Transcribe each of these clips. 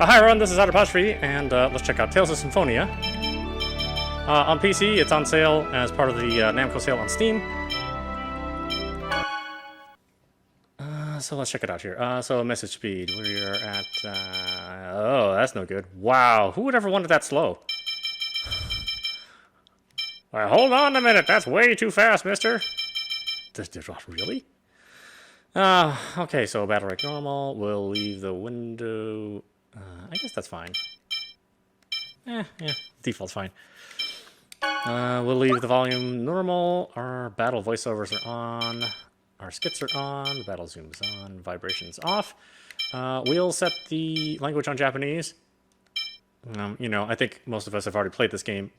Hi everyone, this is audap, and let's check out Tales of Symphonia. On PC, it's on sale as part of the Namco sale on Steam. So let's check it out here. So message speed, we're at... oh, that's no good. Wow, who would ever want it that slow? Alright, hold on a minute, that's way too fast, mister. Really? Okay, so battle rank normal, we'll leave the window... I guess that's fine. Yeah, default's fine. We'll leave the volume normal, our battle voiceovers are on, our skits are on, the battle zoom is on, vibrations off. We'll set the language on Japanese. You know, I think most of us have already played this game,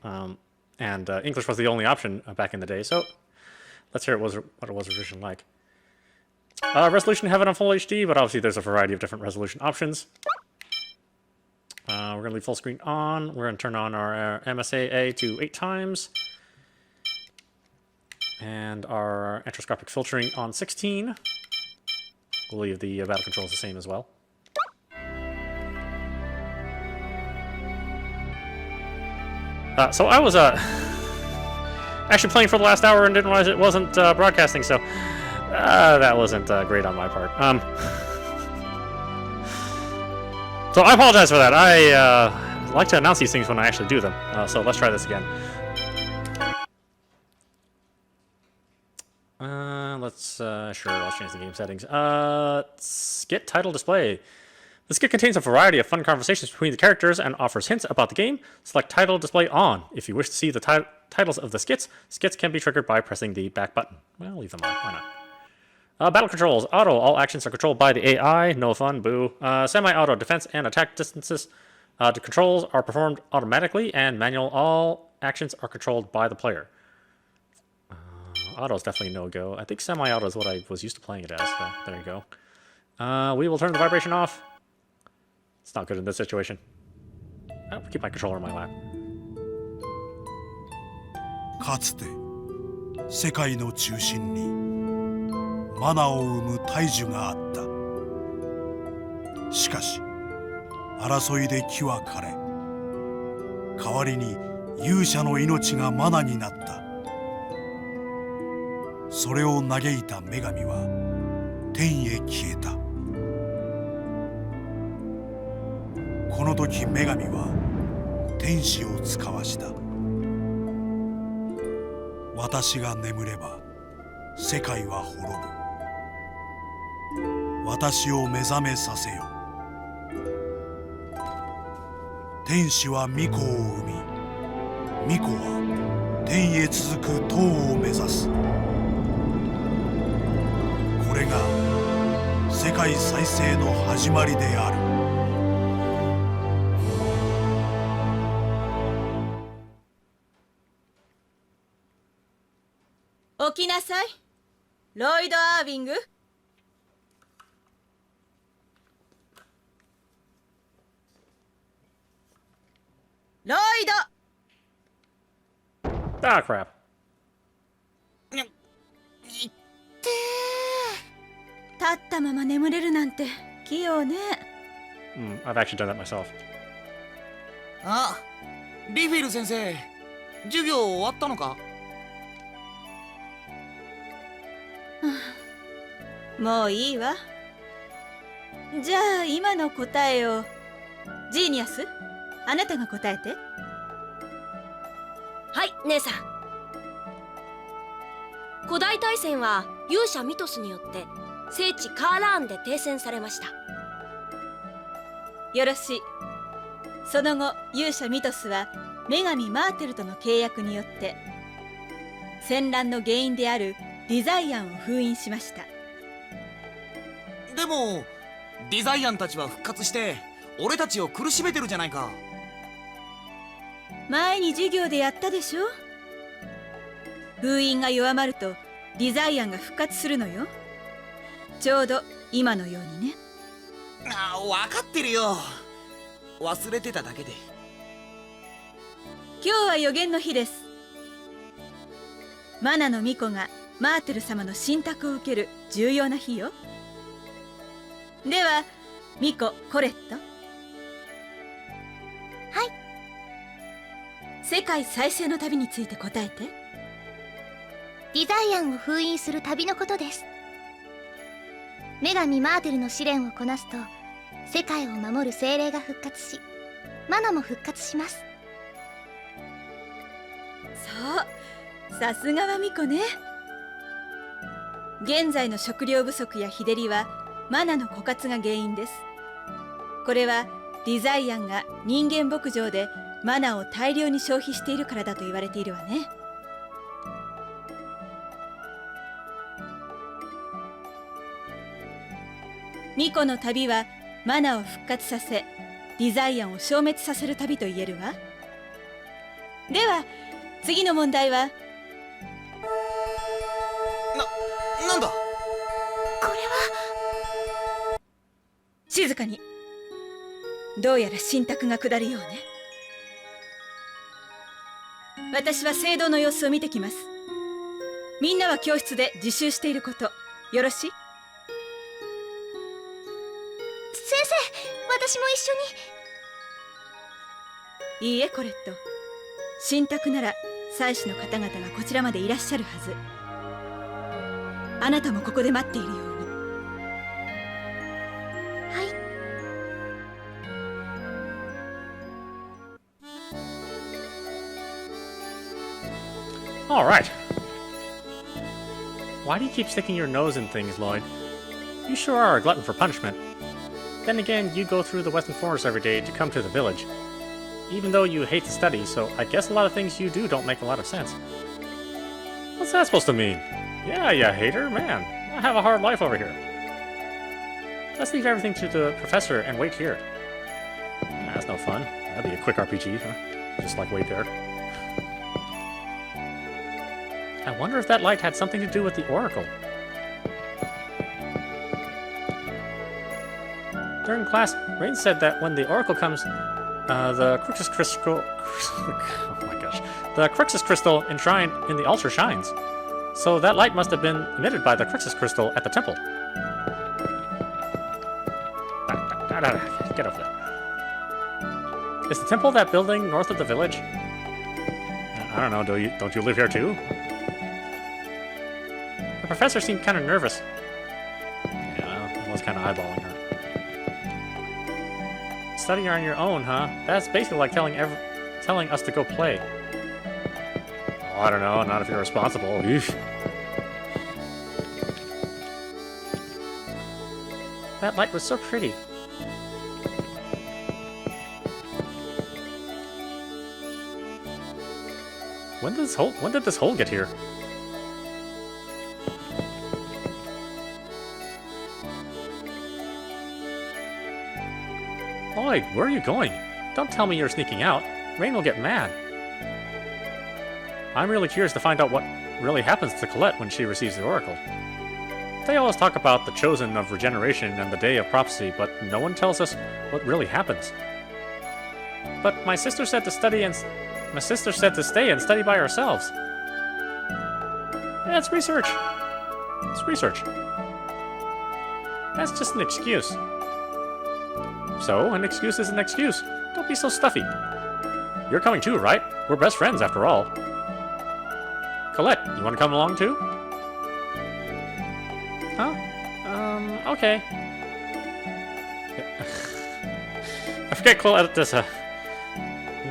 and English was the only option back in the day, so let's hear what it was originally like. Resolution, have it on full HD, but obviously there's a variety of different resolution options. We're going to leave full screen on. We're going to turn on our MSAA to 8 times. And our enteroscopic filtering on 16. We'll leave the battle controls the same as well. So I was actually playing for the last hour and didn't realize it wasn't broadcasting, so that wasn't great on my part. So I apologize for that. I like to announce these things when I actually do them. So let's try this again. Let's change the game settings. Skit title display. The skit contains a variety of fun conversations between the characters and offers hints about the game. Select title display on. If you wish to see the titles of the skits can be triggered by pressing the back button. Well, leave them on. Why not? Battle controls. Auto. All actions are controlled by the AI. No fun. Boo. Semi-auto. Defense and attack distances. The controls are performed automatically, and manual. All actions are controlled by the player. Auto is definitely no-go. I think semi-auto is what I was used to playing it as. So there you go. We will turn the vibration off. It's not good in this situation. I'll keep my controller in my lap. かつて世界の中心にマナを生む大樹があった。しかし争いで木は枯れ、代わりに勇者の命がマナになった。それを嘆いた女神は天へ消えた。この時女神は天使を遣わした。私が眠れば世界は滅ぶ。私を目覚めさせよ。天使は巫女を生み、巫女は天へ続く塔を目指す。これが世界再生の始まりである。起きなさい、ロイド・アービング。ロイド。Ah, crap. いってー。立ったまま眠れるなんて器用ね。I've actually done that myself. あ、リフィル先生、授業終わったのか？もういいわ。じゃあ今の答えをジーニアス、あなたが答えて。はい、姉さん。古代大戦は勇者ミトスによって聖地カーラーンで停戦されました。よろしい。その後勇者ミトスは女神マーテルとの契約によって戦乱の原因であるディザイアンを封印しました。でもディザイアンたちは復活して俺たちを苦しめてるじゃないか。前に授業でやったでしょ。封印が弱まるとディザイアンが復活するのよ。ちょうど今のようにね。あ、分かってるよ。忘れてただけで。今日は予言の日です。マナの巫女がマーテル様の信託を受ける重要な日よ。では巫女コレット、世界再生の旅について答えて。デザイアンを封印する旅のことです。女神マーテルの試練をこなすと世界を守る精霊が復活し、マナも復活します。そう、さすがはミコね。現在の食料不足や日照りはマナの枯渇が原因です。これはデザイアンが人間牧場でマナを大量に消費しているからだと言われているわね。ミコの旅はマナを復活させ、デザイアンを消滅させる旅と言えるわ。では次の問題は。なんだ。これは。静かに。どうやら信託が下るようね。私は聖堂の様子を見てきます。みんなは教室で自習していること、よろしい？先生、私も一緒に。いいえ、コレット。信託なら祭司の方々がこちらまでいらっしゃるはず。あなたもここで待っているように。はい。All right. Why do you keep sticking your nose in things, Lloyd? You sure are a glutton for punishment. Then again, you go through the Western Forest every day to come to the village. Even though you hate to study, so I guess a lot of things you do don't make a lot of sense. What's that supposed to mean? Yeah, you hater, man. I have a hard life over here. Let's leave everything to the professor and wait here. Nah, that's no fun. That'd be a quick RPG, huh? Just like wait there. I wonder if that light had something to do with the Oracle. During class, Rain said that when the Oracle comes, the Cruxus Crystal... oh my gosh. The Cruxus Crystal enshrined in the altar shines. So that light must have been emitted by the Cruxus Crystal at the temple. Get over there. Is the temple that building north of the village? I don't know, don't you live here too? The professor seemed kind of nervous. Yeah, I was kind of eyeballing her. Studying on your own, huh? That's basically like telling us to go play. Oh, I don't know, not if you're responsible. Eesh. That light was so pretty. When did this hole get here? Lloyd, where are you going? Don't tell me you're sneaking out. Rain will get mad. I'm really curious to find out what really happens to Colette when she receives the Oracle. They always talk about the Chosen of Regeneration and the Day of Prophecy, but no one tells us what really happens. But my sister said to stay and study by ourselves. Yeah, it's research. It's research. That's just an excuse. So, an excuse is an excuse. Don't be so stuffy. You're coming too, right? We're best friends after all. Colette, you want to come along too? Huh? Okay. I forget Colette is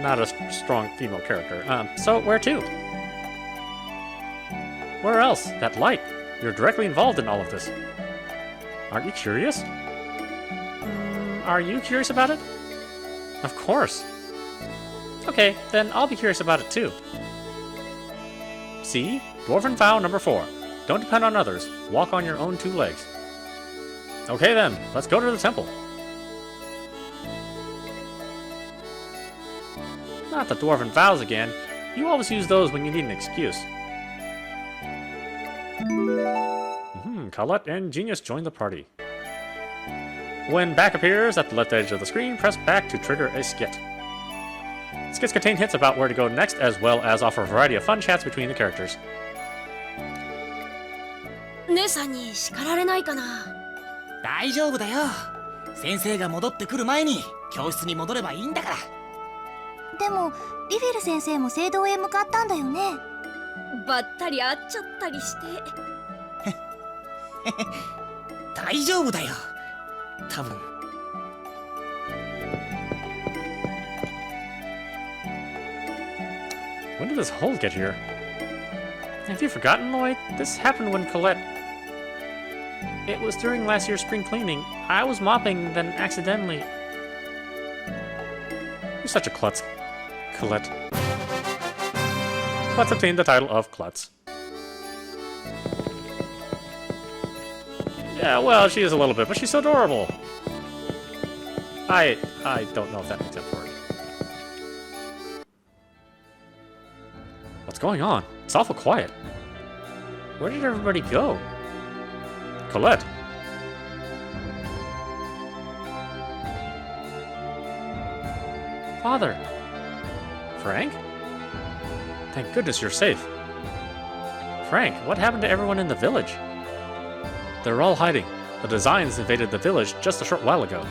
not a strong female character. So where to? Where else? That light. You're directly involved in all of this. Aren't you curious? Are you curious about it? Of course. Okay, then I'll be curious about it too. See? Dwarven vow number 4. Don't depend on others. Walk on your own 2 legs. Okay then, let's go to the temple. Not the dwarven vows again. You always use those when you need an excuse. Colette and Genius join the party. When back appears at the left edge of the screen, press back to trigger a skit. Skits contain hints about where to go next, as well as offer a variety of fun chats between the characters. 姉さんに叱られないかな。大丈夫だよ。先生が戻ってくる前に教室に戻ればいいんだから。でもリフィル先生も聖堂へ向かったんだよね。ばったり会っちゃったりして。大丈夫だよ多分。When did this hole get here? Have you forgotten, Lloyd? This happened when Colette... It was during last year's spring cleaning. I was mopping, then accidentally... You're such a klutz, Colette. Klutz obtained the title of Klutz. Yeah, well, she is a little bit, but she's so adorable. I don't know if that makes up for it. What's going on? It's awful quiet. Where did everybody go? Colette. Father. Frank? Thank goodness you're safe. Frank, what happened to everyone in the village? They're all hiding. The Designs invaded the village just a short while ago.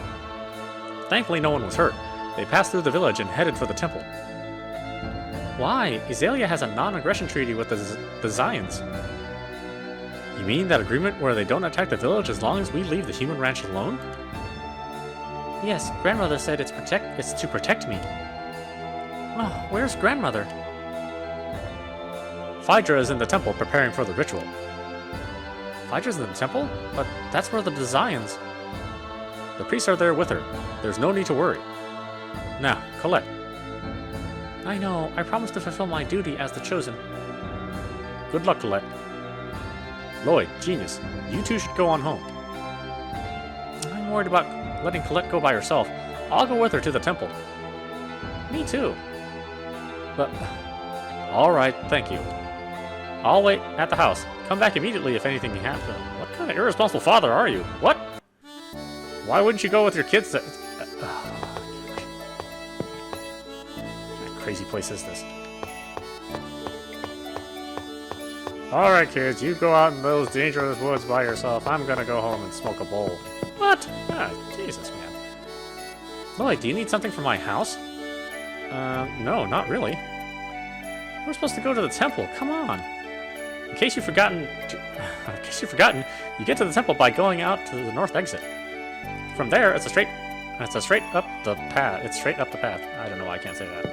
Thankfully, no one was hurt. They passed through the village and headed for the temple. Why? Azalea has a non-aggression treaty with the Designs. You mean that agreement where they don't attack the village as long as we leave the human ranch alone? Yes, Grandmother said it's to protect me. Oh, where's Grandmother? Phaedra is in the temple preparing for the ritual. Phaedra's in the temple? But that's where the Designs... The priests are there with her. There's no need to worry. Now, Colette. I know. I promised to fulfill my duty as the Chosen. Good luck, Colette. Lloyd, Genius, you two should go on home. I'm worried about letting Colette go by herself. I'll go with her to the temple. Me too. But... Alright, thank you. I'll wait at the house. Come back immediately if anything happens. What kind of irresponsible father are you? What? Why wouldn't you go with your kids to... What crazy place is this? Alright kids, you go out in those dangerous woods by yourself. I'm gonna go home and smoke a bowl. What? Ah, Jesus, man. Lloyd, do you need something from my house? No, not really. We're supposed to go to the temple. Come on. In case you've forgotten, you get to the temple by going out to the north exit. From there, it's straight up the path. It's straight up the path. I don't know why I can't say that.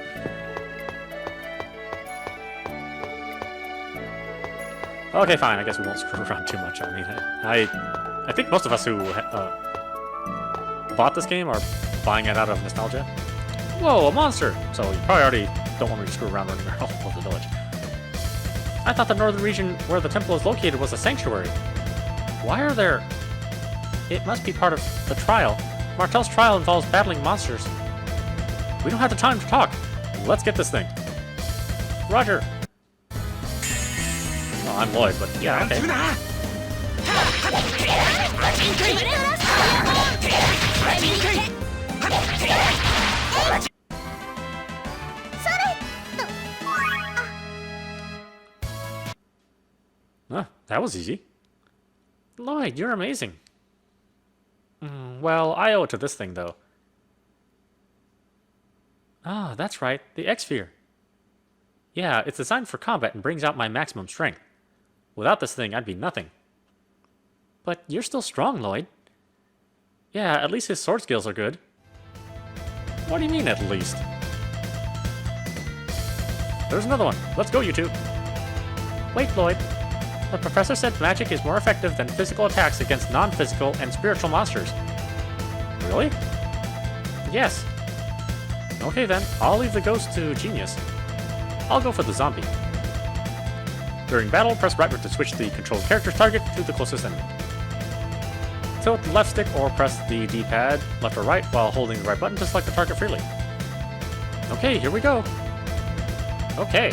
Okay, fine. I guess we won't screw around too much. I mean, I think most of us who bought this game are buying it out of nostalgia. Whoa, a monster! So you probably already don't want me to screw around running around all over the village. I thought the northern region where the temple is located was a sanctuary. Why are there... It must be part of the trial. Martel's trial involves battling monsters. We don't have the time to talk. Let's get this thing. Roger. Well, I'm Lloyd, but yeah, okay. Huh, that was easy. Lloyd, you're amazing. Well, I owe it to this thing, though. Ah, that's right, the X-Sphere. Yeah, it's designed for combat and brings out my maximum strength. Without this thing, I'd be nothing. But you're still strong, Lloyd. Yeah, at least his sword skills are good. What do you mean, at least? There's another one. Let's go, you two. Wait, Lloyd. The professor said magic is more effective than physical attacks against non-physical and spiritual monsters. Really? Yes. Okay then, I'll leave the ghost to Genius. I'll go for the zombie. During battle, press right to switch the controlled character's target to the closest enemy. Tilt the left stick or press the D-pad, left or right, while holding the right button to select the target freely. Okay, here we go. Okay.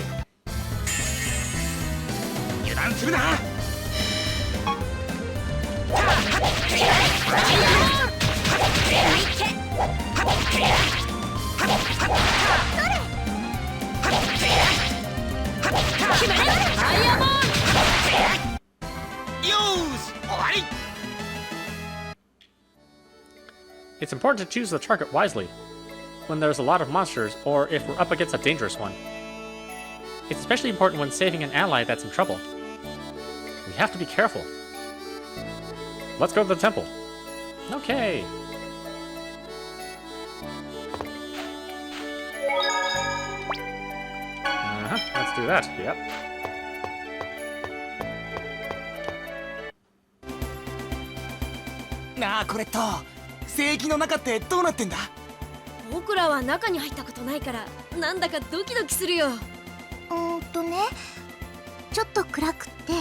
It's important to choose the target wisely. when there's a lot of monsters or if we're up against a dangerous one. It's especially important when saving an ally that's in trouble. We have to be careful. Let's go to the temple. Okay. Let's do that. Yep. なあコレット、聖域の中ってどうなってんだ？僕らは中に入ったことないからなんだかドキドキするよ。ね、ちょっと暗くって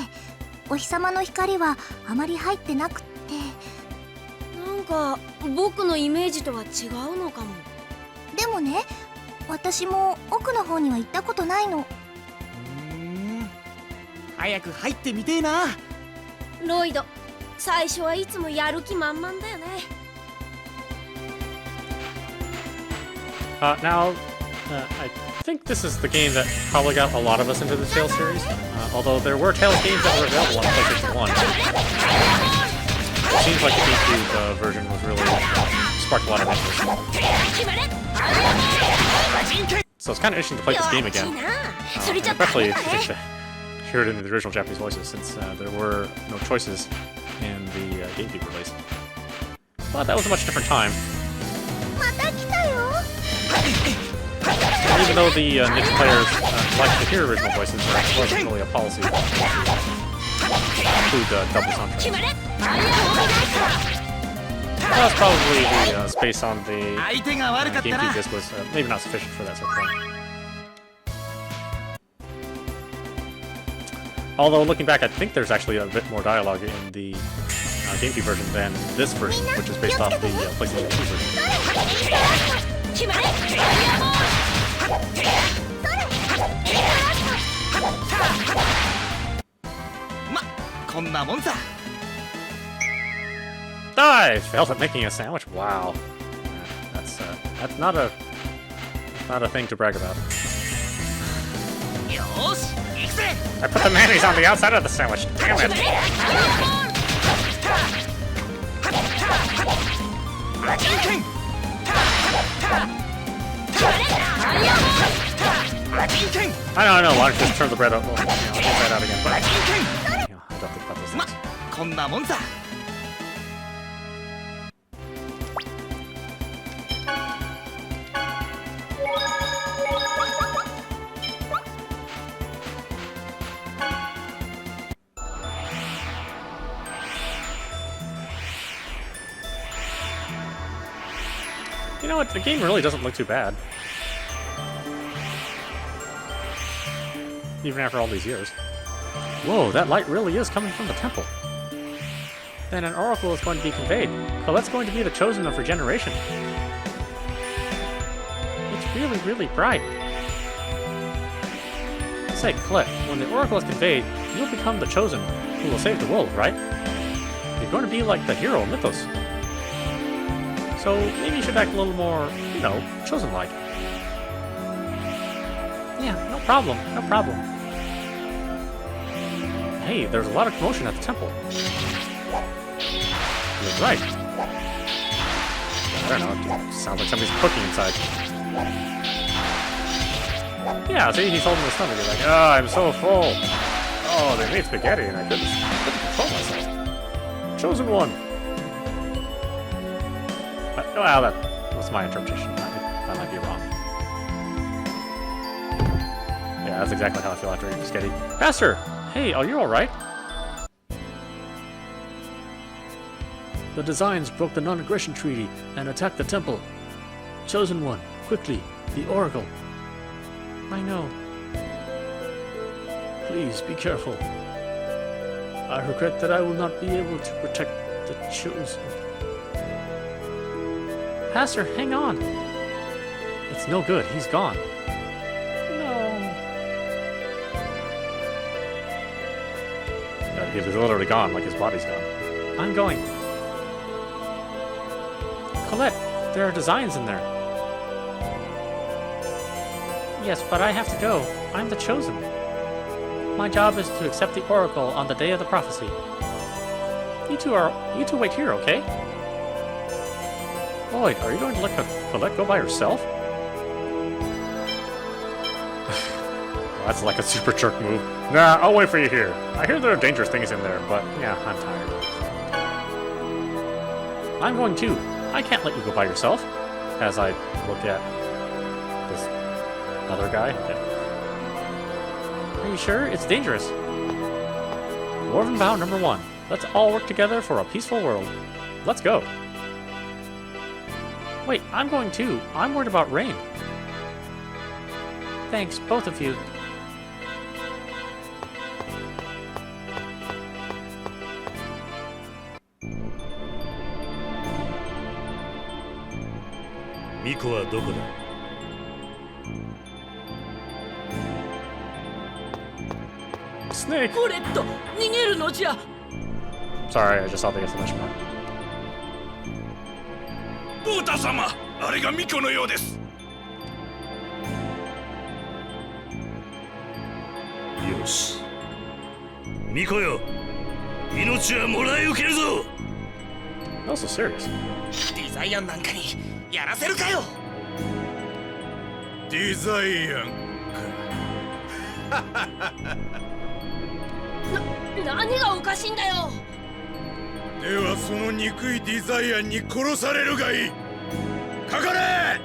お日様の光はあまり入ってなくって。なんか僕のイメージとは違うのかも。でもね、私も奥の方には行ったことないの。早く入ってみてえな。ロイド、最初はいつもやる気満々だよね。Now, I think this is the game that probably got a lot of us into the Tales series. Although there were Tales games that were available on PlayStation 1. It seems like the GameCube version was really sparked a lot of interest. So it's kind of interesting to play this game again. Especially if you get to hear it in the original Japanese voices, since there were no choices in the GameCube release. But that was a much different time. And even though the niche players like to hear original voices, there wasn't really a policy to include double soundtracks. That's probably the space on the GameCube disc was maybe not sufficient for that sort of thing. Although looking back, I think there's actually a bit more dialogue in the GameCube version than this version, which is based off the PlayStation 2 version. ま、こんなもんさ。I failed at making a sandwich. Wow, that's not a thing to brag about. よーし、行くぜ。 I put the mayonnaise on the outside of the sandwich. Damn it! I know. Why don't you just turn the bread up? Well, I'll get that out again. But, I don't think about those ま、 things. こんなもんさ。 You know what? The game really doesn't look too bad. Even after all these years. Whoa, that light really is coming from the temple. Then an oracle is going to be conveyed. Colette's going to be the chosen of regeneration. It's really, really bright. Say, Colette, when the oracle is conveyed, you'll become the chosen who will save the world, right? You're going to be like the hero of Mythos. So maybe you should act a little more, you know, chosen-like. Yeah, no problem. Hey, there's a lot of commotion at the temple. You're right. I don't know, it sounds like somebody's cooking inside. Yeah, see, he's holding his stomach. He's like, oh, I'm so full. Oh, they made spaghetti and I couldn't control myself. Chosen one. Well, that was my interpretation. That might be wrong. Yeah, that's exactly how I feel after eating spaghetti. Pastor! Hey, are you alright? The Designs broke the non-aggression treaty and attacked the temple. Chosen one, quickly, the Oracle. I know. Please be careful. I regret that I will not be able to protect the Chosen. Pastor, hang on. It's no good. He's gone. No. Yeah, he's literally gone, like his body's gone. I'm going. Colette, there are designs in there. Yes, but I have to go. I'm the chosen. My job is to accept the oracle on the day of the prophecy. You two wait here, okay? Lloyd, are you going to let Colette go by herself? That's like a super jerk move. Nah, I'll wait for you here. I hear there are dangerous things in there, but yeah, I'm tired. I'm going too. I can't let you go by yourself. As I look at this other guy. Okay. Are you sure? It's dangerous. Dwarven vow number 1. Let's all work together for a peaceful world. Let's go. Wait, I'm going too. I'm worried about rain. Thanks, both of you. Miko はどこだ? Snake! コレット、逃げるのじゃ。 Sorry, I just saw the exclamation mark. ボータ様、あれがミコのようです。よし。ミコよ、命はもらい受けるぞ。That was so serious. デザイアンなんかにやらせるかよ。デザイアンか。何がおかしいんだよ。ではその憎いデザイアンに殺されるがいい。かかれ。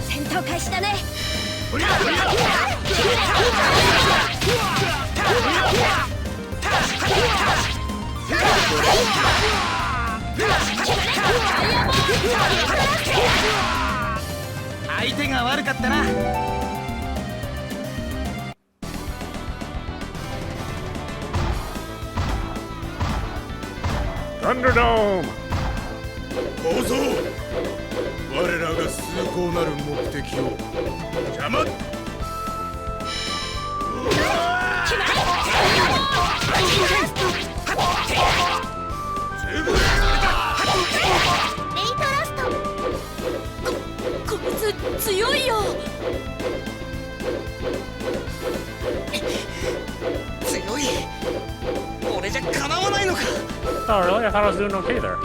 戦闘開始だね。相手が悪かったな。Thunderdome! 小僧、我らが崇高なる目的を邪魔。レイトラスト。こいつ強いよ。強い。俺じゃかなわないのか。 Oh, really? I thought I was doing okay there.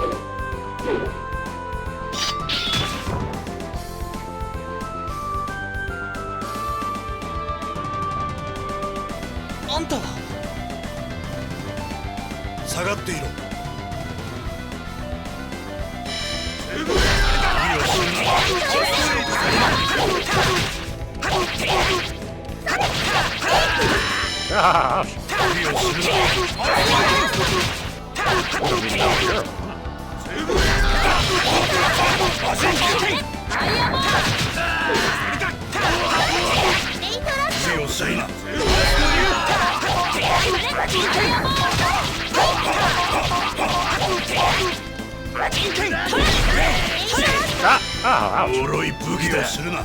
あんたは下がっていろ。強さいな。脆い武器だ。するな。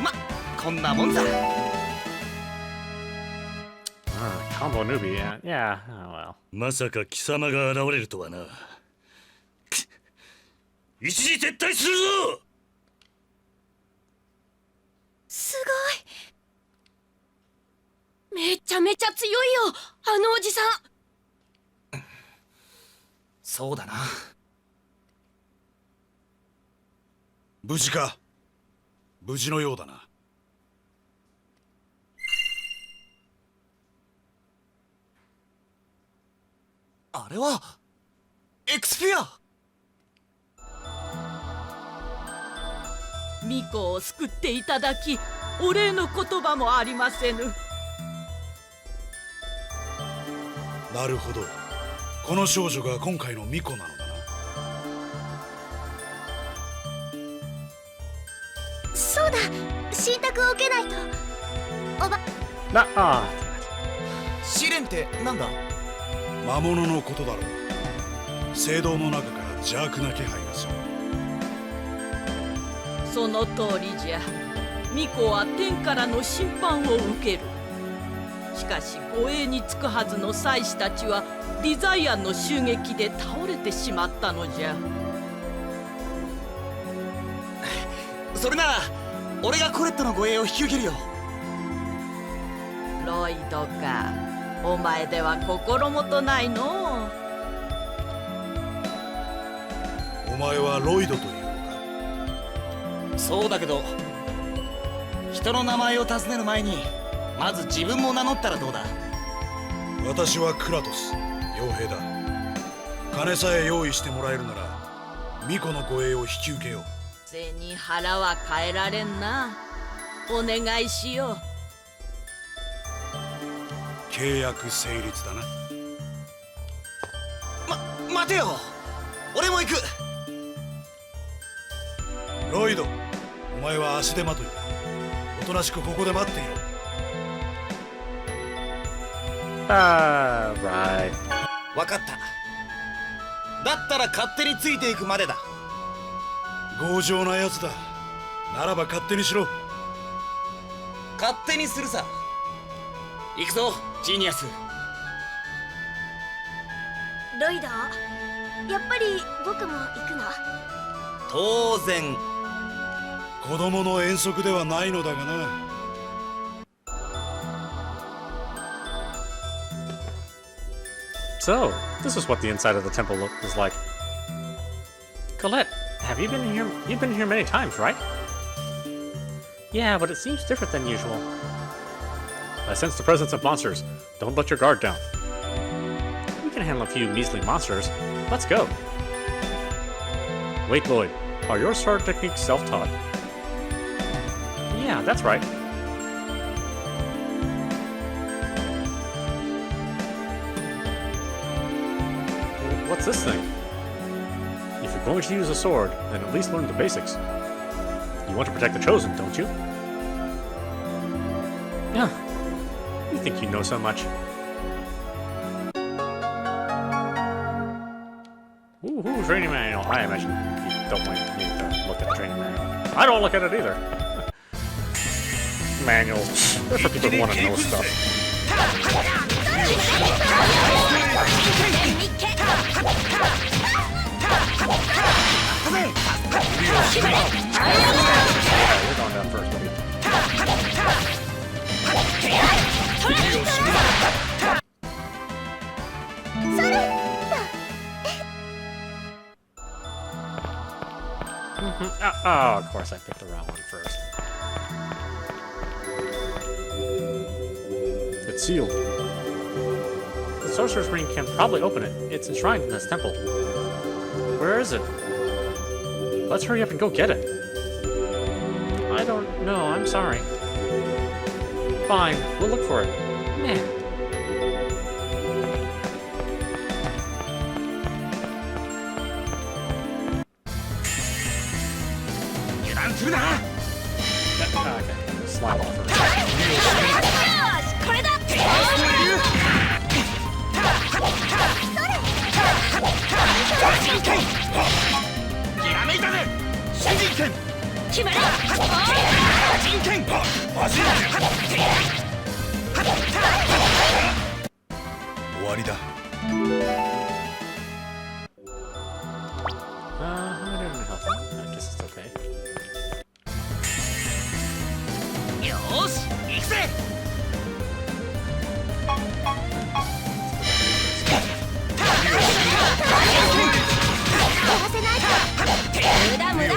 ま、こんなもんさ。 Combo newbie, yeah. Yeah, oh well. まさか貴様が現れるとはな。一時撤退するぞ。すごい。めちゃめちゃ強いよ、あのおじさん。そうだな。無事か。無事のようだな。あれはエクスピア。ミコを救っていただき、お礼の言葉もありませぬ。なるほど。この少女が今回の巫女なのだな。そうだ、信託を受けないと。おば。試練ってなんだ。魔物のことだろう。聖堂の中から邪悪な気配がする。その通りじゃ。ミコは天からの審判を受ける。しかし護衛につくはずの祭司たちはディザイアンの襲撃で倒れてしまったのじゃ。それなら俺がコレットの護衛を引き受けるよ。ロイドか。お前では心もとないのう。お前はロイドというのか。そうだけど人の名前を尋ねる前にまず自分も名乗ったらどうだ。私はクラトス、傭兵だ。金さえ用意してもらえるなら巫女の護衛を引き受けよう。背に腹は変えられんな。お願いしよう。契約成立だな。待てよ、俺も行く。ロイド、お前は足手まといだ。おとなしくここで待っていろ。Right. 分かった。だったら勝手についていくまでだ。強情なやつだ。ならば勝手にしろ。勝手にするさ。行くぞジーニアス。ロイド、やっぱり僕も行くの？当然。子供の遠足ではないのだがな。So, this is what the inside of the temple is like. Colette, have you been here? You've been here many times, right? Yeah, but it seems different than usual. I sense the presence of monsters. Don't let your guard down. We can handle a few measly monsters. Let's go. Wait, Lloyd. Are your sword techniques self-taught? Yeah, that's right. What's this thing? If you're going to use a sword, then at least learn the basics. You want to protect the Chosen, don't you? Yeah. You think you know so much. Ooh, training manual. I imagine you don't want me to look at the training manual. I don't look at it either. Manuals. They're for people who want to know stuff. Yeah, you're going down first, buddy. Oh, of course I picked the wrong one first. It's sealed. The Sorcerer's Ring can probably open it. It's enshrined in this temple. Where is it? Let's hurry up and go get it. I don't know, I'm sorry. Fine, we'll look for it. Man. Okay, slime ball first. これだ。ひらめいたぜ新人剣。決まれ。人剣。終わりだ。How am I doing in health? I guess it's okay. よーし行くぜ。無駄無駄。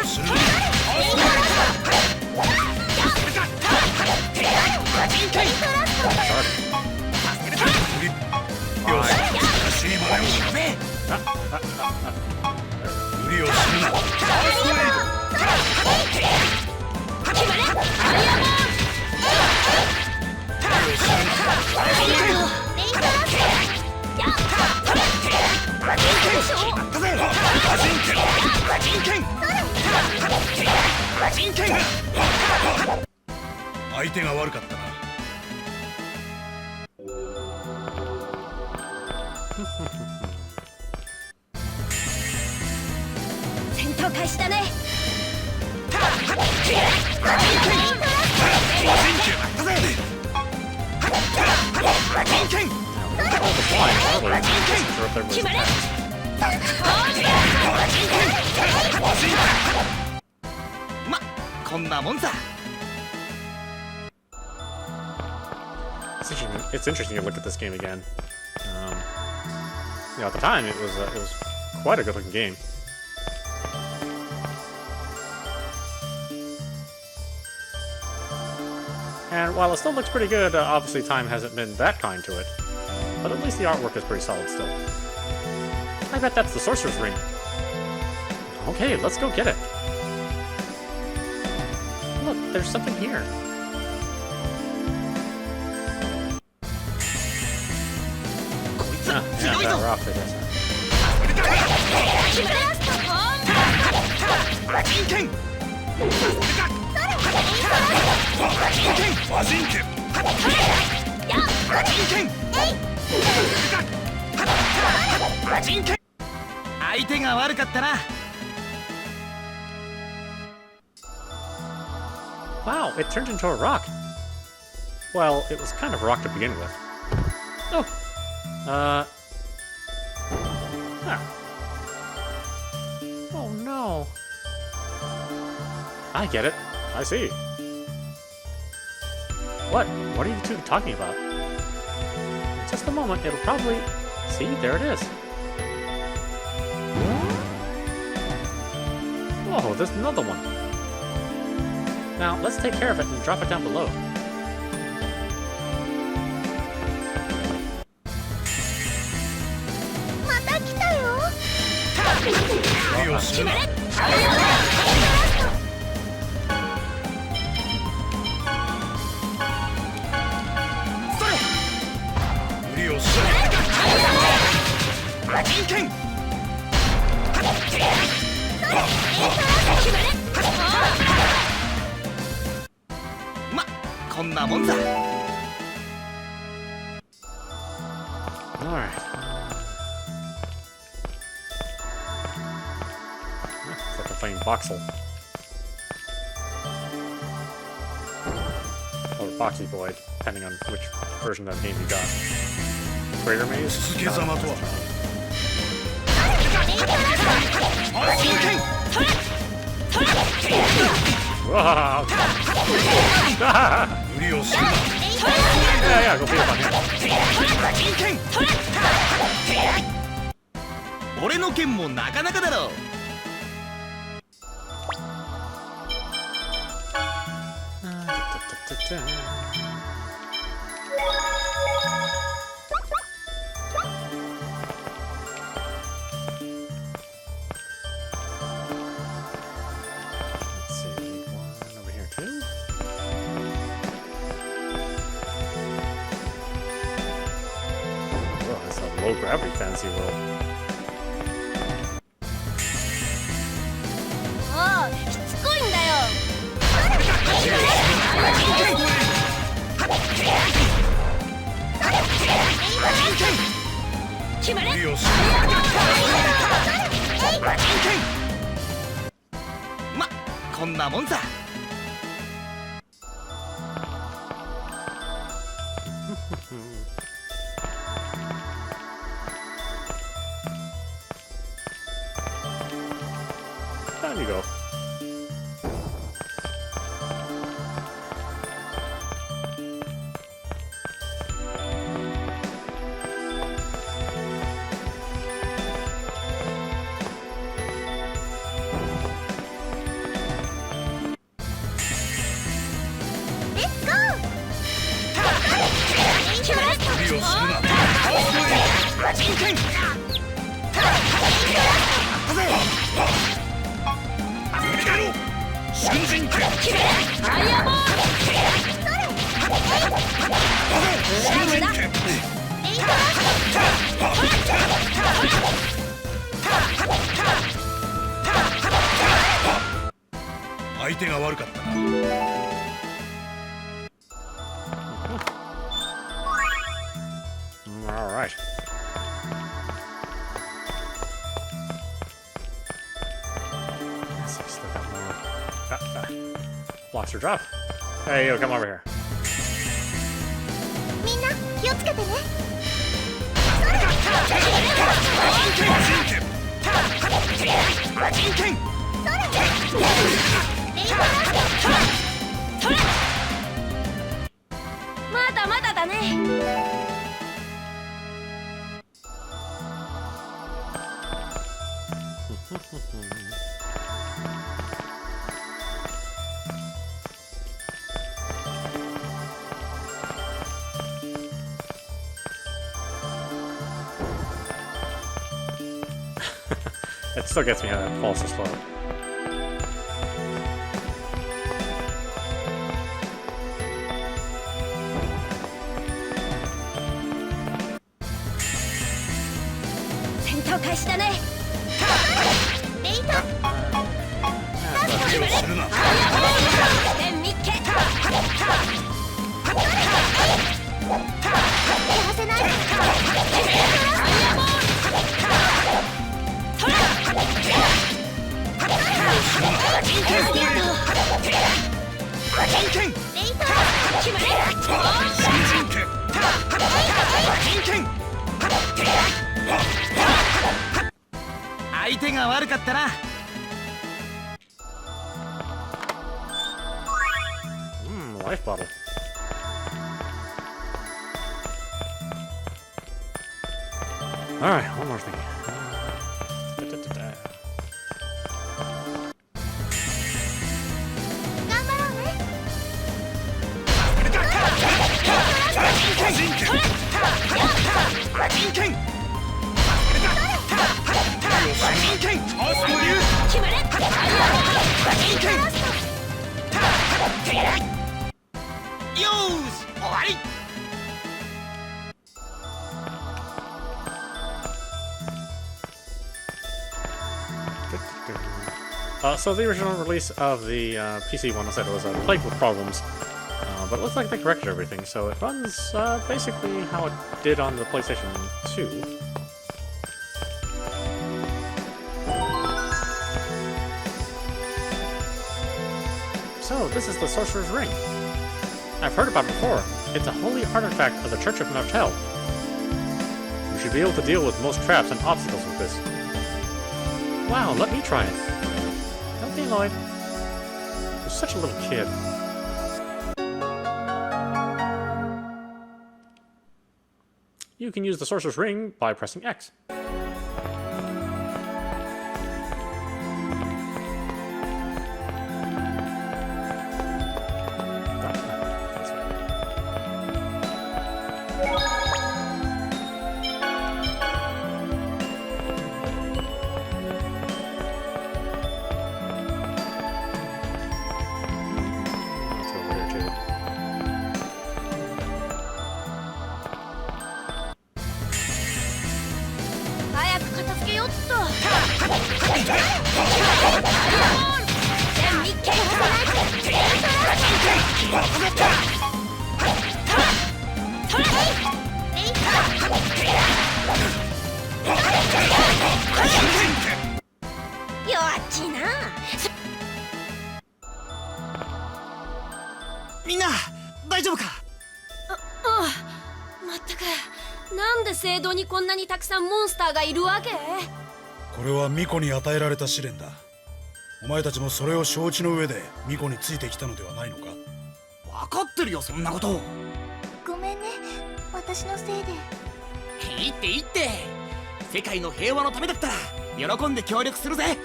無理をするな。相手が悪かったな。戦闘開始だね。決まれ。ま、こんんなもんさ。 It's interesting to look at this game again. At the time it was quite a good looking game. And while it still looks pretty good, obviously time hasn't been that kind to it. But at least the artwork is pretty solid still. I bet that's the Sorcerer's Ring. Okay, let's go get it. Look, there's something here. Yeah, that rock, I guess. 相手が悪かったな。 Wow, it turned into a rock. Well, it was kind of a rock to begin with. Oh. Ah. Oh no. I get it. I see. What? What are you two talking about? In just a moment, it'll probably... See, there it is. Whoa, there's another one. Now, let's take care of it and drop it down below. Jinken! ま、こんなもんさ。 Alright. It's like a playing voxel. Or Boxy Boy, depending on which version of that game you got. Crater Maze? 続けざまとは Wow! Yeah, go beat up on him. 俺の剣もなかなかだろう。 Let's see, one over here too. Oh, that's a low gravity fantasy world. もうしつこいんだよ。 決まれ。ま、こんなもんさ。 Down you go. Let's go! 無理をするな 抜けろ瞬陣剣 ファイアボール。瞬陣剣 相手が悪かったな All right. So still got more. Blocks or drop. Hey, yo, come over here. みんな気をつけてね。 人剣 レインボーラスト It still gets me how it falls so slow. Life bottle. Alright, one more thing. So the original release of the PC one, I said it was plagued with problems, but it looks like they corrected everything, so it runs basically how it did on the PlayStation 2. So, this is the Sorcerer's Ring. I've heard about it before. It's a holy artifact of the Church of Nortel. You should be able to deal with most traps and obstacles with this. Wow, let me try it. Don't be annoyed. You're such a little kid. You can use the Sorcerer's Ring by pressing X.なんで聖堂にこんなにたくさんモンスターがいるわけ？これは巫女に与えられた試練だ。お前たちもそれを承知の上で巫女についてきたのではないのか？分かってるよ、そんなこと。ごめんね、私のせいで。いいっていいって。世界の平和のためだったら喜んで協力するぜ。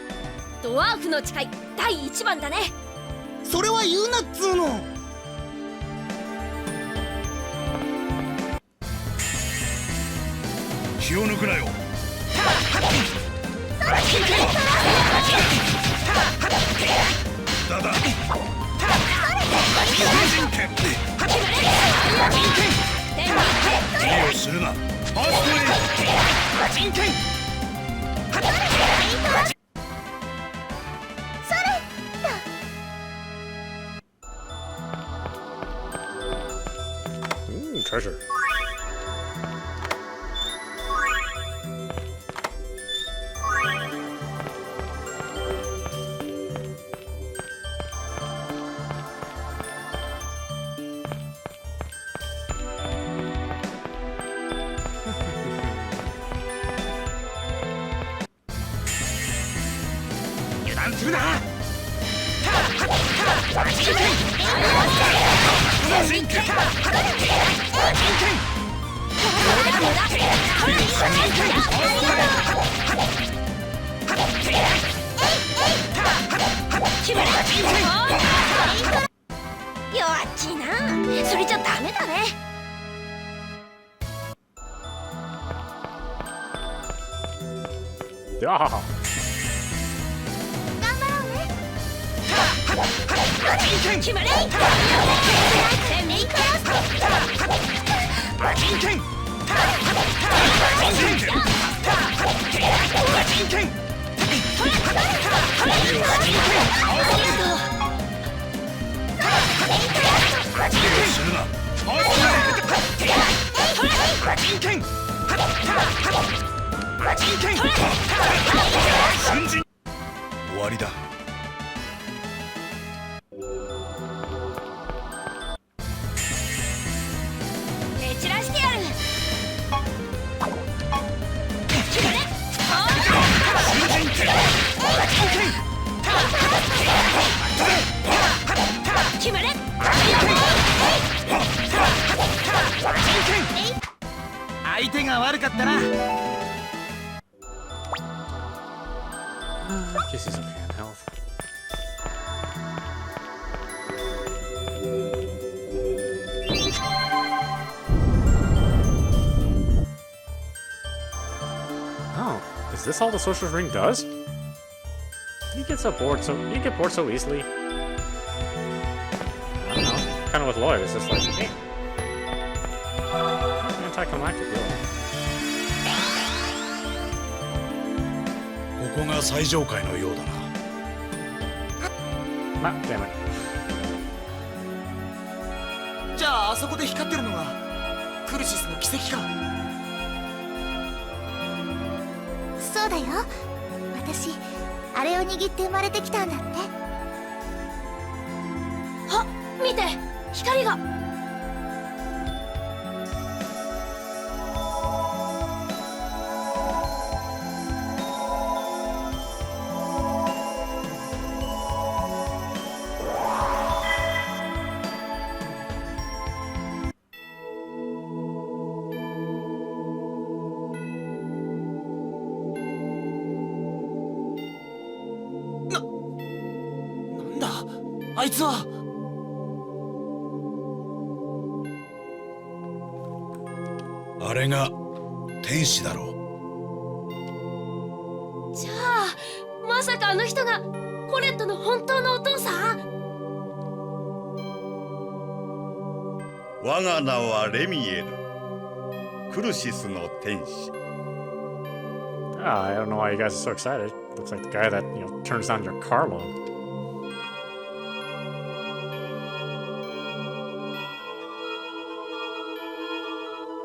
ドワーフの誓い第1番だね。それは言うなっつうの。気を抜くなよ。だだ。無理をするな。ファーストエイド。Treasure. Yeah. 決まれ。メイクラスト。するな。瞬時終わりだ。蹴散らしてやる。決まれ。相手が悪かったな。Casey's okay in health. Oh, is this all the Sorcerer's Ring does? You get bored so easily. I don't know. Kind of with Lloyd, it's just like, hey, anticlimactic, really. ここが最上階のようだな。Damn it. じゃああそこで光ってるのがクルシスの奇跡か。そうだよ。私あれを握って生まれてきたんだって。あ、見て、光が。なんだあいつは。あれが天使だろう。じゃあまさかあの人がコレットの本当のお父さん？我が名はレミエル、クルシスの天使。I don't know why you guys are so excited. Looks like the guy that, turns down your car loan.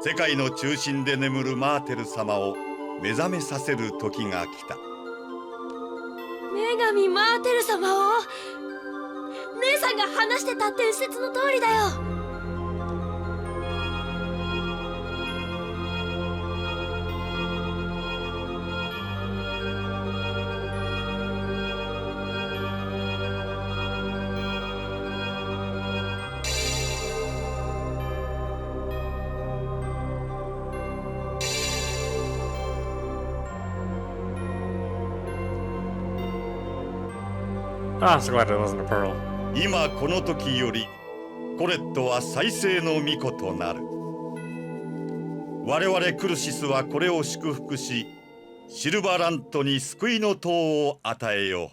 世界の中心で眠るマーテル様を目覚めさせる時が来た。女神マーテル様を。姉さんが話してた伝説の通りだよ。Ah, I'm so glad it wasn't a pearl. 今この時よりコレットは再生の巫女となる。我々クルシスはこれを祝福し、シルバーラントに救いの塔を与えよう。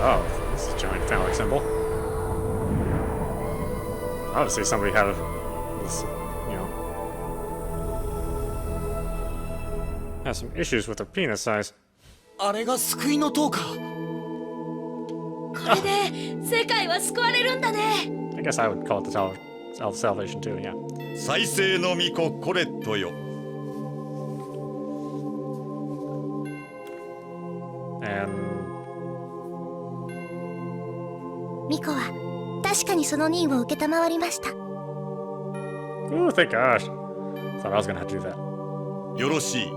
Oh, this is a giant phallic symbol. Obviously, somebody had this, has some issues with their penis size. あれが救いの塔か。これで世界は救われるんだね。 I guess I would call it the Tower of Salvation too, yeah. 再生の巫女コレットよ。And ミコは確かにその任を受けたまわりました。 ooh, thank gosh. Thought I was gonna have to do that. よろしい。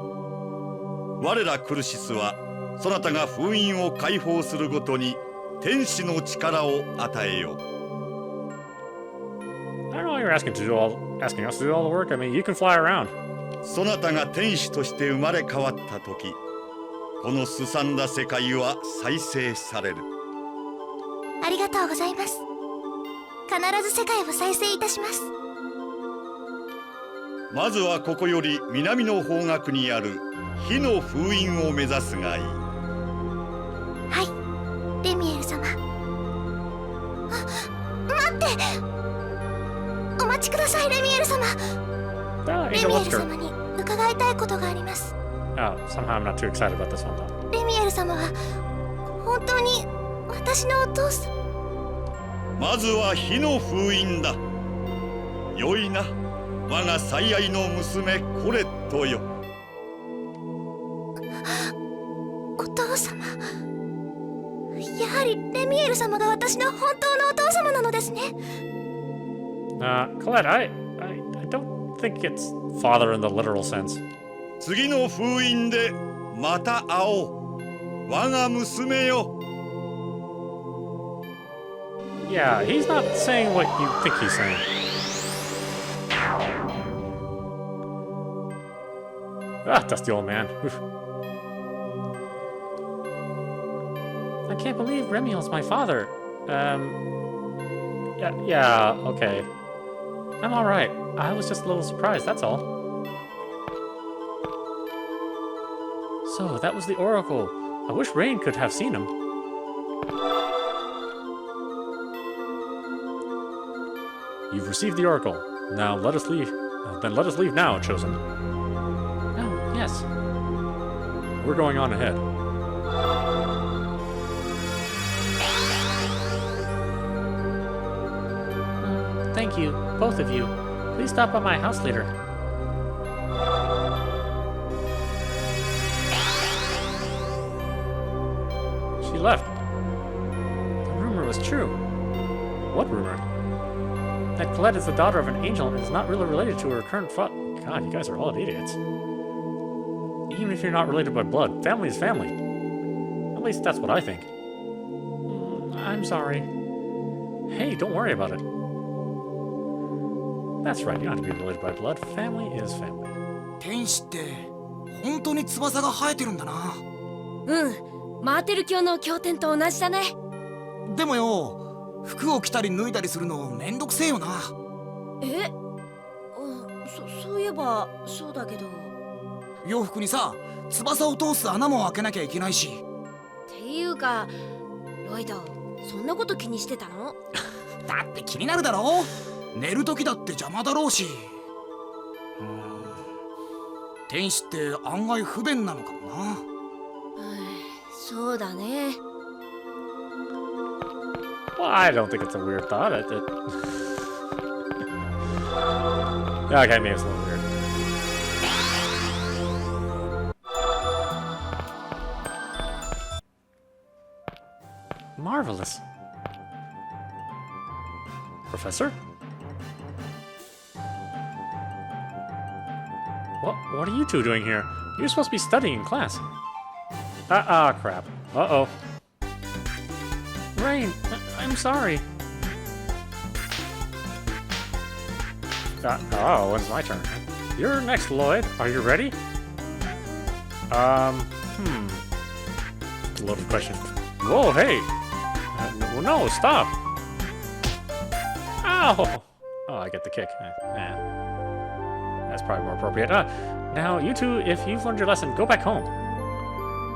我らクルシスはそなたが封印を解放するごとに天使の力を与えよう。 I don't know why you're asking us to do all the work. I mean, you can fly around. そなたが天使として生まれ変わった時、このすさんだ世界は再生される。ありがとうございます。ず世界を再生いたします。まずはここより南の方角にある火の封印を目指すがいい。はい、レミエル様。待って、お待ちくださいレミエル様。レミエル様に伺いたいことがあります。Oh, somehow I'm not too excited about this one though. レミエル様は本当に私のお父さん。まずは火の封印だ。よいな、我が最愛の娘コレットよ。お父様。やはりレミエル様が私の本当のお父様なのですね。Colette, I don't think it's father in the literal sense. 次の封印でまた会おう、我が娘よ。Yeah, he's not saying what you think he's saying. Ah, dusty old man. Oof. I can't believe Remiel's my father. Yeah, okay. I'm alright. I was just a little surprised, that's all. So, that was the Oracle. I wish Rain could have seen him. You've received the Oracle. Now let us leave. Then let us leave now, Chosen. Oh, yes. We're going on ahead. Thank you, both of you. Please stop by my house later. She left. The rumor was true. What rumor? That Colette is the daughter of an angel and is not really related to her current father. God, you guys are all idiots. Even if you're not related by blood, family is family. At least that's what I think. I'm sorry. Hey, don't worry about it. That's right, you don't have to be related by blood. Family is family. 天使って本当に翼が生えてるんだな。うん、マーテル教の経典と同じだね。でもよ、服を着たり脱いだりするのめんどくせえよな。え？そういえばそうだけど。洋服にさ、翼を通す穴も開けなきゃいけないし。っていうか、ロイド、そんなこと気にしてたの？だって気になるだろ。寝る時だって邪魔だろうし。天使って案外不便なのかもな。そうだね。Well, I don't think it's a weird thought. Yeah, okay, maybe it's a little weird. Marvelous. Professor? What are you two doing here? You're supposed to be studying in class. Crap. Uh-oh. Rain, I'm sorry. Oh, when's my turn? You're next, Lloyd. Are you ready? Loaded question. Whoa, hey! No, stop! Ow! Oh, I get the kick. That's probably more appropriate. Now, you two, if you've learned your lesson, go back home.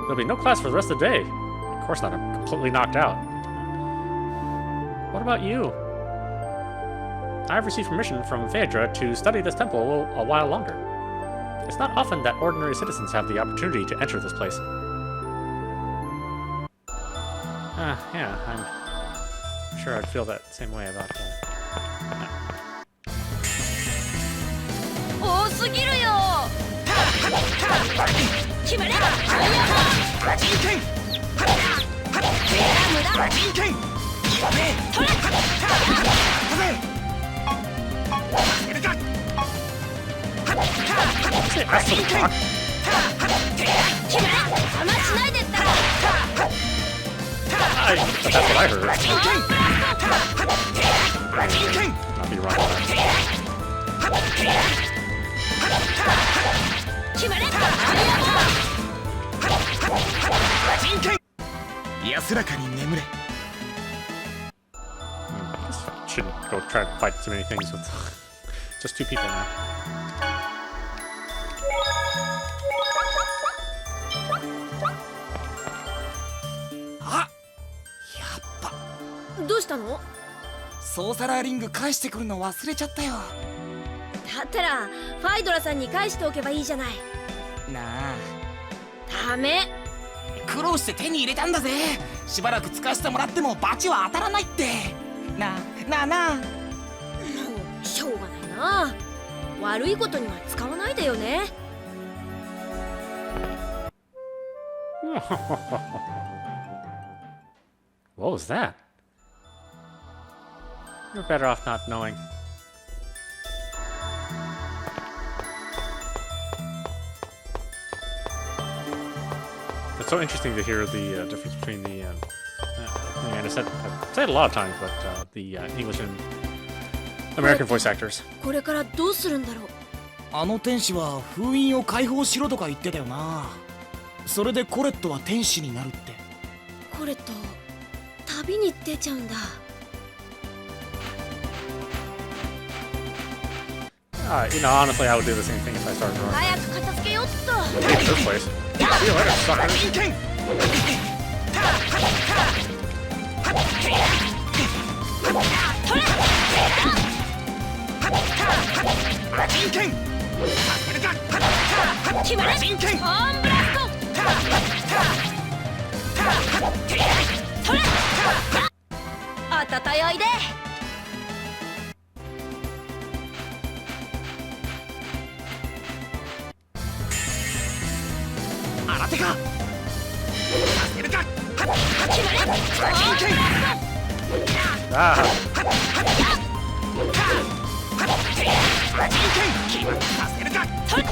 There'll be no class for the rest of the day. Of course not, I'm completely knocked out. What about you? I've received permission from Phaedra to study this temple a while longer. It's not often that ordinary citizens have the opportunity to enter this place. Yeah, I'm sure I'd feel that same way about that. 多すぎるよ。決まれ。人権。人権。取れ。That's what I heard. Not be wrong with shouldn't go try to fight too many things with just 2 people now.あ、やっぱどうしたの？ソーサラーリング返してくるの忘れちゃったよ。だったらファイドラさんに返しておけばいいじゃない。なあ、ダメ。苦労して手に入れたんだぜ。しばらく使わせてもらってもバチは当たらないって。なあ。しょうがないな。悪いことには使わないでよね。What was that? You're better off not knowing. It's so interesting to hear the difference between the. And I've said it a lot of times, but the English and American voice actors. これからどうするんだろう。あの天使は封印を解放しろとか言ってたよな。それでコレットは天使になるって。これと旅に出ちゃうんだ。Honestly, I would do the same thing if I started drawing. 早く片付けよっと。Take this place. See you later, sucker. 決まれ。オンブラスト。取れ。あたたよいで。新手か。させるか。決まれ。オンブラスト。 Ah. させるか。取れ。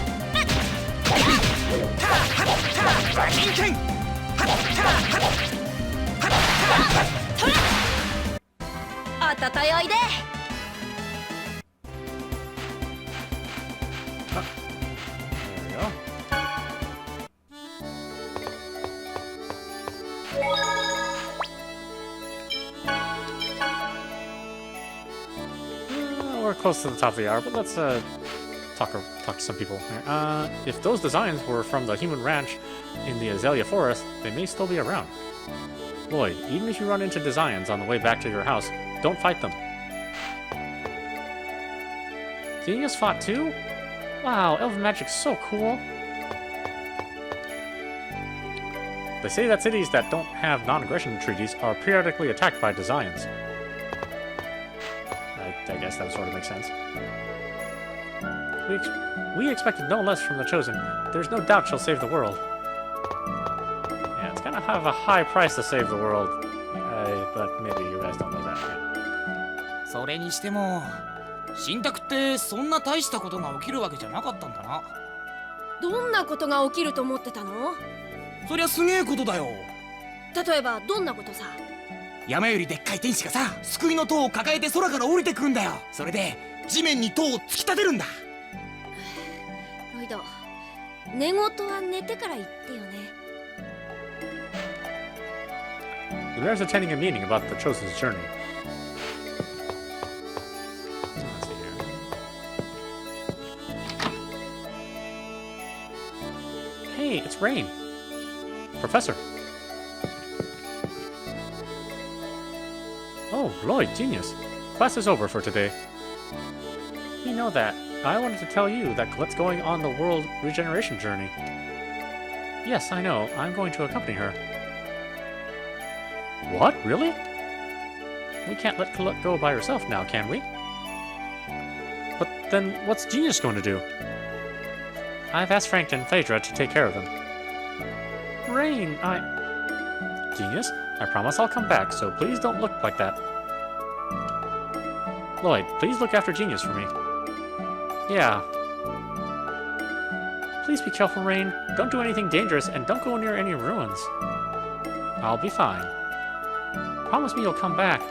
あたたよいで。There we go. We're close to the top of the hour, but let's talk to some people here. If those designs were from the human ranch in the Azalea Forest, they may still be around. Lloyd, even if you run into designs on the way back to your house, don't fight them. Genius fought too? Wow, elven magic's so cool. They say that cities that don't have non-aggression treaties are periodically attacked by designs. I guess that sort of makes sense. We expected no less from the Chosen. There's no doubt she'll save the world. Yeah, it's gonna have a high price to save the world. But maybe you guys don't know that yet. それにしても神託ってそんな大したことが起きるわけじゃなかったんだな。どんなことが起きると思ってたの？そりゃすげえことだよ。例えばどんなことさ？山よりでっかい天使がさ、救いの塔を抱えて空から降りてくるんだよ。それで地面に塔を突き立てるんだ。ロイド、寝言は寝てから言ってよね。The bear's attending a meeting about the Chosen's journey. Let's see here. Hey, it's Rain. Professor. Oh, Lloyd, genius. Class is over for today. We know that. I wanted to tell you that Colette's going on the world regeneration journey. Yes, I know. I'm going to accompany her. What? Really? We can't let Colette go by herself now, can we? But then, what's Genius going to do? I've asked Frank and Phaedra to take care of them. Rain, Genius, I promise I'll come back, so please don't look like that. Lloyd, please look after Genius for me. Yeah. Please be careful, Rain. Don't do anything dangerous, and don't go near any ruins. I'll be fine. Promise me you'll come back.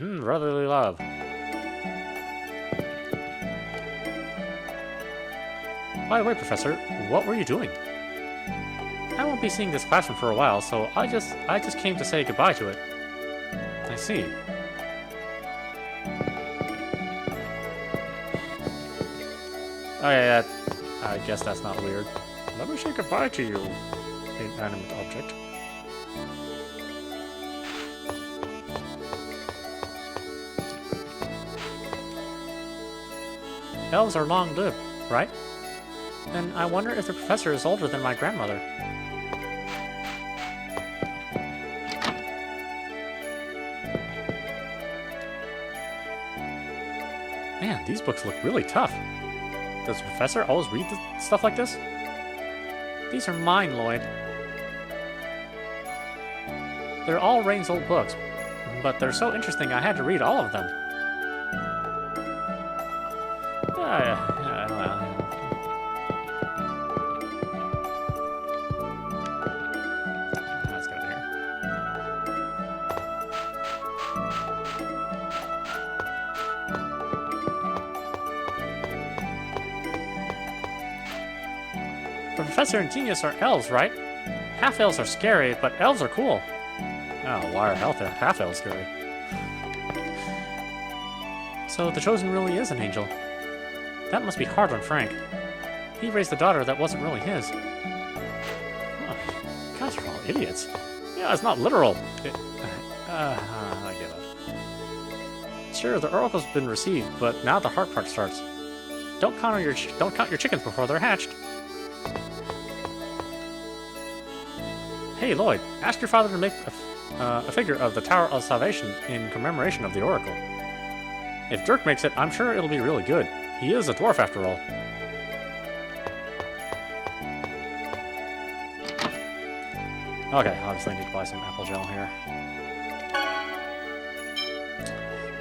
Brotherly love. By the way, Professor, what were you doing? I won't be seeing this classroom for a while, so I just came to say goodbye to it. I see. Oh yeah, I guess that's not weird. Let me say goodbye to you, inanimate object. Elves are long-lived, right? And I wonder if the professor is older than my grandmother. Man, these books look really tough. Does the professor always read stuff like this? These are mine, Lloyd. They're all Rain's old books, but they're so interesting I had to read all of them. Let's get out of here. The professor and genius are elves, right? Half-elves are scary, but elves are cool. Oh, why are half-elves scary? So the Chosen really is an angel. That must be hard on Frank. He raised a daughter that wasn't really his. Huh. Gosh, we're all idiots. Yeah, it's not literal. I get it. Sure, the oracle's been received, but now the hard part starts. Don't count your chickens before they're hatched. Hey, Lloyd, ask your father to make a figure of the Tower of Salvation in commemoration of the oracle. If Dirk makes it, I'm sure it'll be really good. He is a dwarf after all. Okay, obviously I need to buy some apple gel here.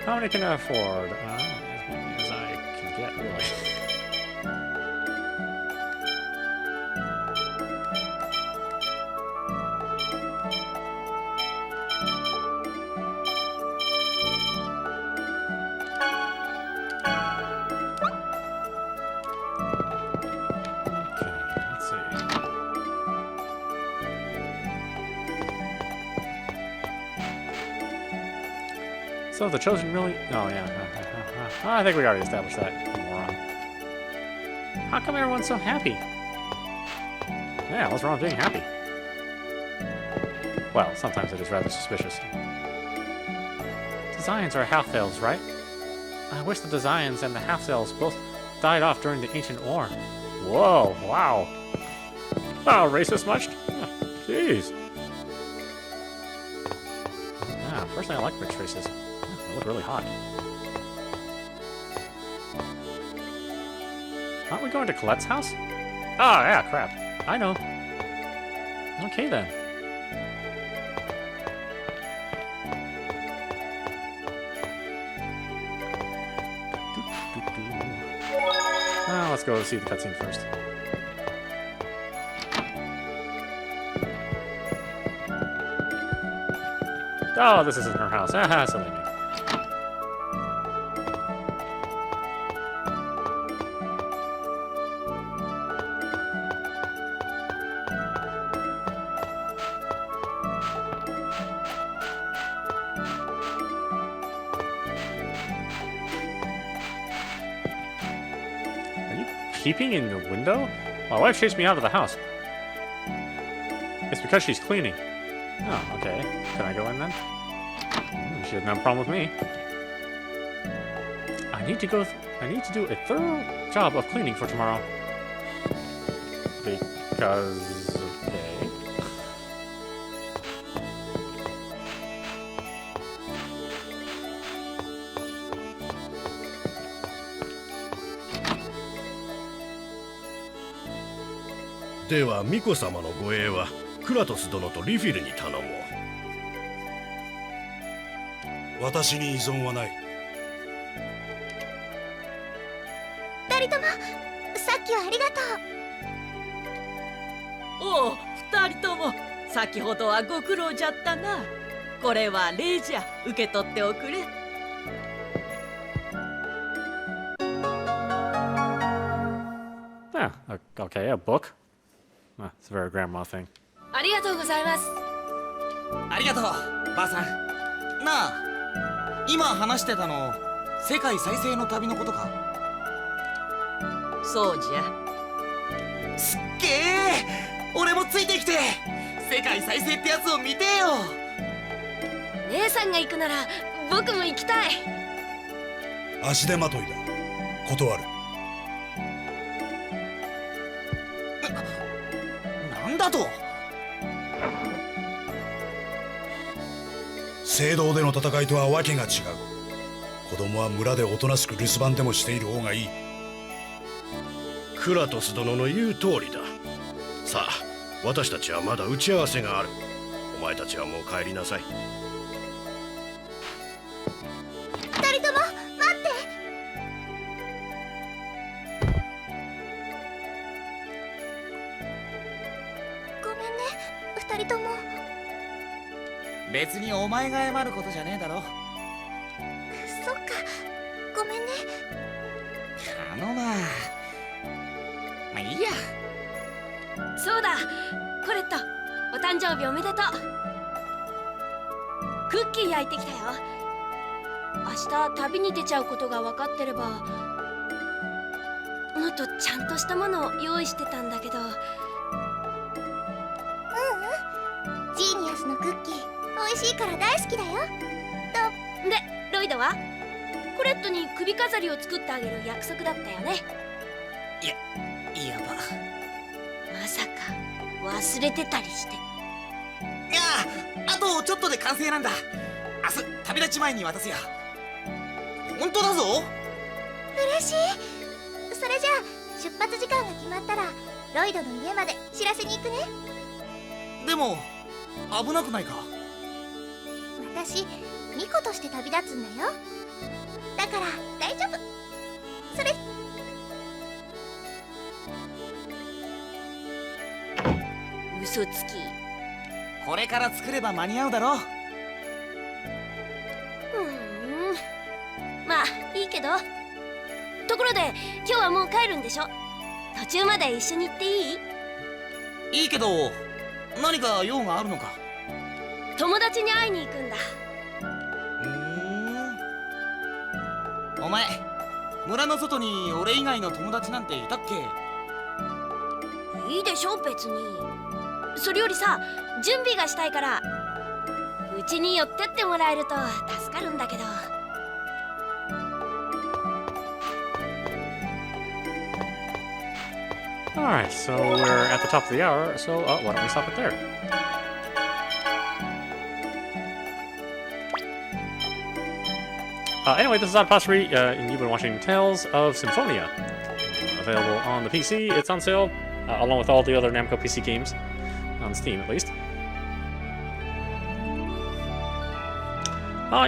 How many can I afford? As many as I can get, really. So the Chosen really... Oh, yeah. I think we already established that. Moron. How come everyone's so happy? Yeah, what's wrong with being happy? Well, sometimes it is rather suspicious. The Zions are half-elves, right? I wish the Zions and the half-elves both died off during the ancient war. Whoa, wow. Wow, racist much? Jeez. Yeah, personally I like rich races. They look really hot. Aren't we going to Colette's house? Oh, yeah, crap. I know. Okay, then. Let's go see the cutscene first. Oh, this isn't her house. Haha, silly me. Peeping in the window? My wife chased me out of the house. It's because she's cleaning. Oh, okay. Can I go in then? She had no problem with me. I need to do a thorough job of cleaning for tomorrow. Because... okay.では巫女様の護衛はクラトス殿とリフィルに頼もう。私に依存はない。二人ともさっきはありがとう。おお、二人とも先ほどはご苦労じゃったな。これは礼じゃ、受け取っておくれ。Yeah, okay, a book. It's a very grandma thing. ありがとうございます。ありがとうばあさん。なあ、今話してたの世界再生の旅のことか？そうじゃ。すっげえ、俺もついてきて世界再生ってやつを見てえよ。姉さんが行くなら僕も行きたい。足手まといだ。断る。なんだと？聖堂での戦いとはわけが違う。子供は村でおとなしく留守番でもしている方がいい。クラトス殿の言う通りだ。さあ、私たちはまだ打ち合わせがある。お前たちはもう帰りなさい。二人とも待って。ごめんね、二人とも。別にお前が謝ることじゃねえだろ。そっか、ごめんね。まあいいや。そうだ、コレット、お誕生日おめでとう。クッキー焼いてきたよ。明日旅に出ちゃうことが分かってればもっとちゃんとしたものを用意してたんだけど。ジーニアスのクッキー美味しいから大好きだよ。で、ロイドはコレットに首飾りを作ってあげる約束だったよね。やば。まさか忘れてたりして。いやあとちょっとで完成なんだ。明日旅立ち前に渡すよ。本当だぞ。嬉しい。それじゃあ出発時間が決まったらロイドの家まで知らせに行くね。でも危なくないか？私ミコとして旅立つんだよ。だから大丈夫。それ嘘つき。これから作れば間に合うだろう。まあいいけど。ところで今日はもう帰るんでしょ？途中まで一緒に行っていい？いいけど何か用があるのか？友達に会いに行くんだ。お前村の外に俺以外の友達なんていたっけ？いいでしょ別に。それよりさ、準備がしたいからうちに寄ってってもらえると助かるんだけど。Alright, so we're at the top of the hour, so why don't we stop it there? Anyway, this is audap, and you've been watching Tales of Symphonia. Available on the PC, it's on sale, along with all the other Namco PC games, on Steam at least.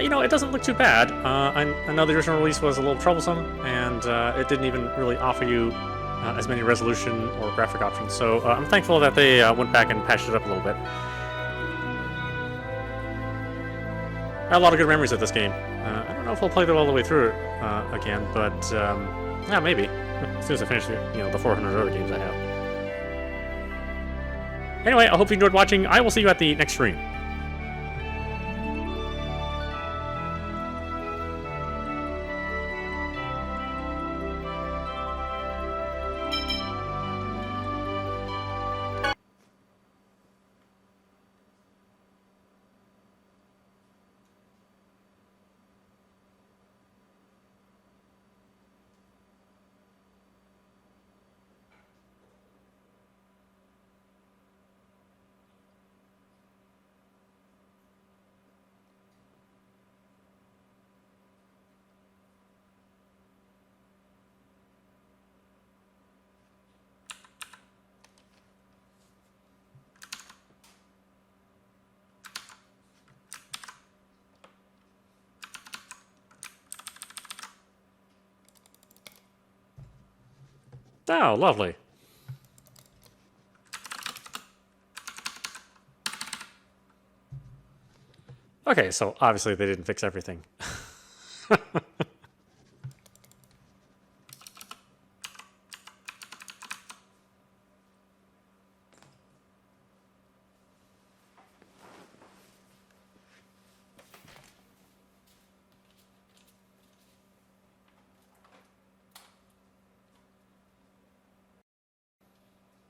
You know, it doesn't look too bad. I know the original release was a little troublesome, and it didn't even really offer you as many resolution or graphic options, so I'm thankful that they went back and patched it up a little bit. I had a lot of good memories of this game. I don't know if I'll play it all the way through it again, but yeah, maybe. As soon as I finish the 400 other games I have. Anyway, I hope you enjoyed watching. I will see you at the next stream. Oh, lovely. Okay, so obviously they didn't fix everything.